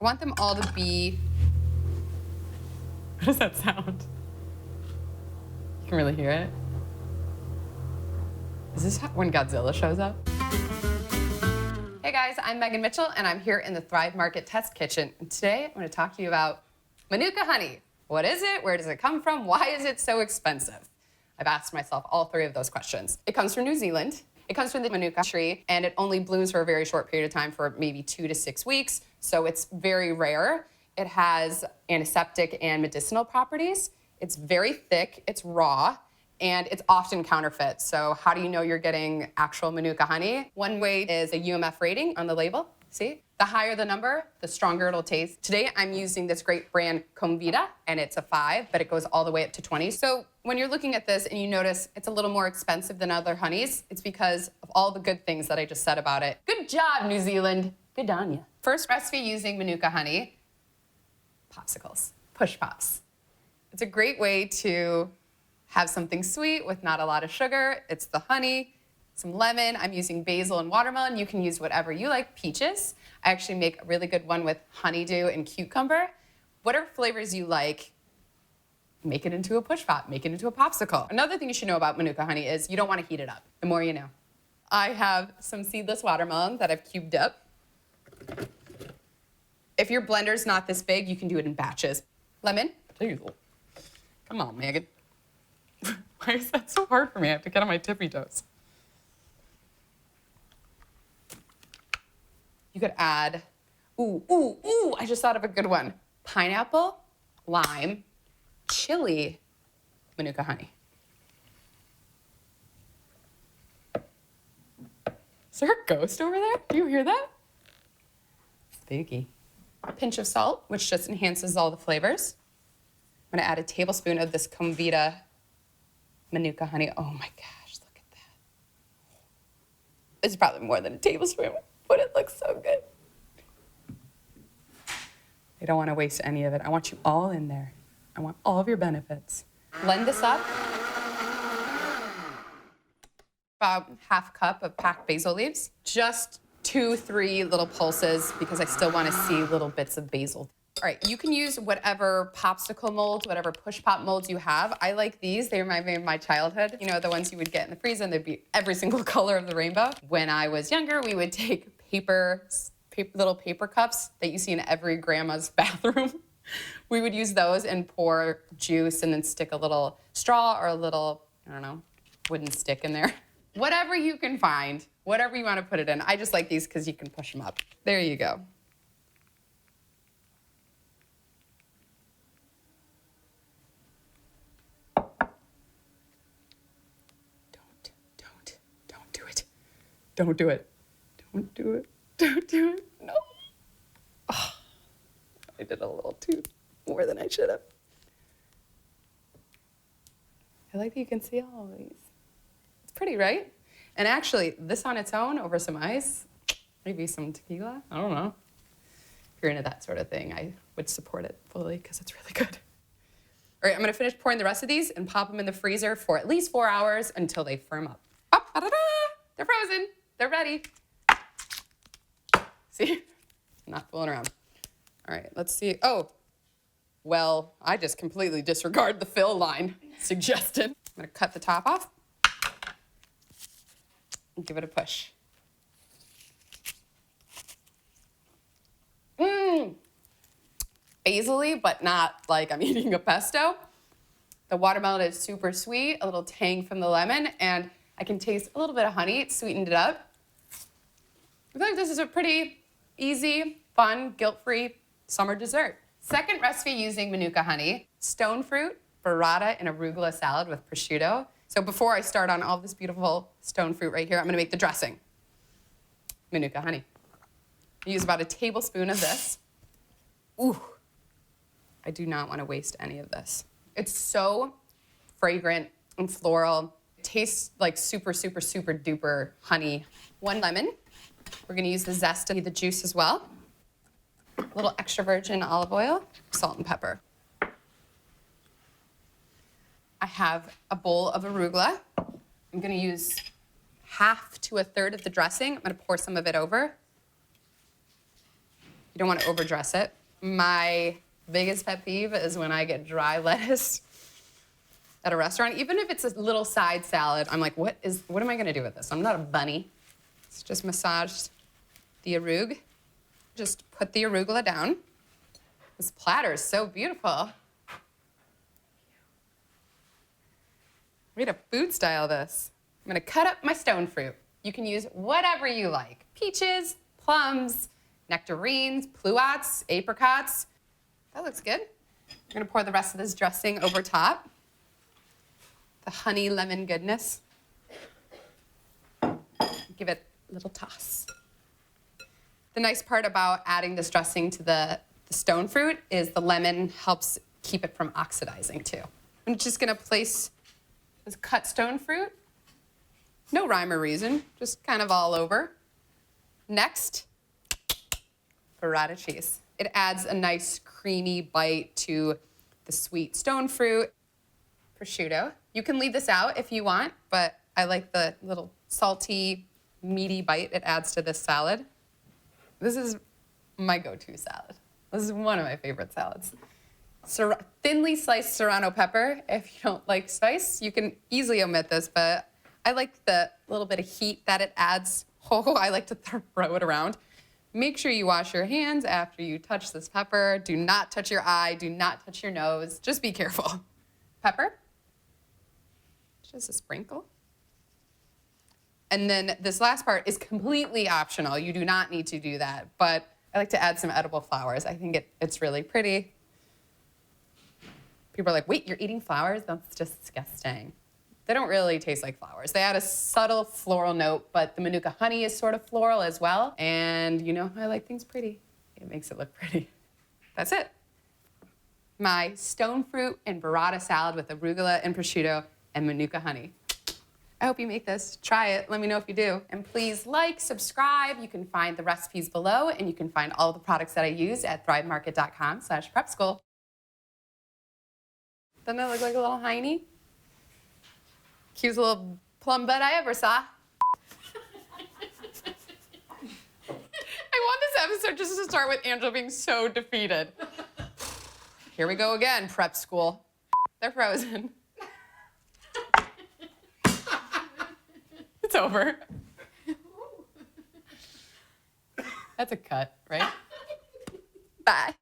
want them all to be... What does that sound? You can really hear it. Is this when Godzilla shows up? Hey guys, I'm Megan Mitchell, and I'm here in the Thrive Market Test Kitchen. And today, I'm going to talk to you about Manuka honey. What is it? Where does it come from? Why is it so expensive? I've asked myself all three of those questions. It comes from New Zealand. It comes from the Manuka tree, and it only blooms for a very short period of time, for maybe 2 to 6 weeks, so it's very rare. It has antiseptic and medicinal properties. It's very thick, it's raw, and it's often counterfeit. So how do you know you're getting actual Manuka honey? One way is a UMF rating on the label. See? The higher the number, the stronger it'll taste. Today, I'm using this great brand Comvita, and it's a 5, but it goes all the way up to 20. So when you're looking at this and you notice it's a little more expensive than other honeys, it's because of all the good things that I just said about it. Good job, New Zealand. Good on you. First recipe using Manuka honey, Popsicles, push pops. It's a great way to have something sweet with not a lot of sugar. It's the honey, some lemon. I'm using basil and watermelon. You can use whatever you like, peaches. I actually make a really good one with honeydew and cucumber. Whatever flavors you like, make it into a push pop, make it into a popsicle. Another thing you should know about Manuka honey is you don't want to heat it up. The more you know. I have some seedless watermelon that I've cubed up. If your blender's not this big, you can do it in batches. Lemon, basil. Come on, Megan. Why is that so hard for me? I have to get on my tippy toes. You could add, I just thought of a good one. Pineapple, lime, chili, Manuka honey. Is there a ghost over there? Do you hear that? Spooky. A pinch of salt, which just enhances all the flavors. I'm gonna add a tablespoon of this Comvita Manuka honey. Oh my gosh, look at that. It's probably more than a tablespoon, but it looks so good. I don't want to waste any of it. I want you all in there. I want all of your benefits. Blend this up. About ½ cup of packed basil leaves. Just 2-3 little pulses because I still want to see little bits of basil. All right, you can use whatever popsicle molds, whatever push pop molds you have. I like these. They remind me of my childhood. You know, the ones you would get in the freezer, and they'd be every single color of the rainbow. When I was younger, we would take little paper cups that you see in every grandma's bathroom. We would use those and pour juice and then stick a little straw or a little, I don't know, wooden stick in there. Whatever you can find, whatever you want to put it in. I just like these because you can push them up. There you go. Don't do it. Don't do it. Don't do it. No. Oh, I did a little too more than I should have. I like that you can see all of these. It's pretty, right? And actually, this on its own over some ice, maybe some tequila, I don't know. If you're into that sort of thing, I would support it fully because it's really good. All right, I'm gonna finish pouring the rest of these and pop them in the freezer for at least 4 hours until they firm up. Oh, da-da-da! They're frozen. They're ready. See? Not fooling around. All right, let's see. Oh, well, I just completely disregard the fill line suggested. I'm gonna cut the top off and give it a push. Basil-y, but not like I'm eating a pesto. The watermelon is super sweet, a little tang from the lemon, and I can taste a little bit of honey. It sweetened it up. I feel like this is a pretty easy, fun, guilt-free summer dessert. Second recipe using Manuka honey, stone fruit, burrata, and arugula salad with prosciutto. So before I start on all this beautiful stone fruit right here, I'm gonna make the dressing. Manuka honey. I use about a tablespoon of this. Ooh, I do not wanna waste any of this. It's so fragrant and floral. It tastes like super, super, super duper honey. 1 lemon. We're gonna use the zest and the juice as well. A little extra virgin olive oil, salt and pepper. I have a bowl of arugula. I'm gonna use ½ to 1/3 of the dressing. I'm gonna pour some of it over. You don't want to overdress it. My biggest pet peeve is when I get dry lettuce at a restaurant. Even if it's a little side salad, I'm like, what am I gonna do with this? I'm not a bunny. Let's just massage the arug. Just put the arugula down. This platter is so beautiful. Way to food style this. I'm gonna cut up my stone fruit. You can use whatever you like. Peaches, plums, nectarines, pluots, apricots. That looks good. I'm gonna pour the rest of this dressing over top. The honey lemon goodness. Give it a little toss. The nice part about adding this dressing to the stone fruit is the lemon helps keep it from oxidizing too. I'm just gonna place this cut stone fruit. No rhyme or reason, just kind of all over. Next, burrata cheese. It adds a nice creamy bite to the sweet stone fruit. Prosciutto. You can leave this out if you want, but I like the little salty, meaty bite it adds to this salad. This is my go-to salad. This is one of my favorite salads. Thinly sliced serrano pepper. If you don't like spice, you can easily omit this, but I like the little bit of heat that it adds. Oh, I like to throw it around. Make sure you wash your hands after you touch this pepper. Do not touch your eye. Do not touch your nose. Just be careful. Pepper. Just a sprinkle. And then this last part is completely optional. You do not need to do that, but I like to add some edible flowers. I think it's really pretty. People are like, wait, you're eating flowers? That's disgusting. They don't really taste like flowers. They add a subtle floral note, but the Manuka honey is sort of floral as well. And you know, I like things pretty. It makes it look pretty. That's it. My stone fruit and burrata salad with arugula and prosciutto and Manuka honey. I hope you make this. Try it. Let me know if you do. And please like, subscribe. You can find the recipes below, and you can find all the products that I use at thrivemarket.com/prepschool. Doesn't that look like a little hiney? Cutest little plum bud I ever saw. I want this episode just to start with Angela being so defeated. Here we go again, prep school. They're frozen. It's over. That's a cut, right? Bye.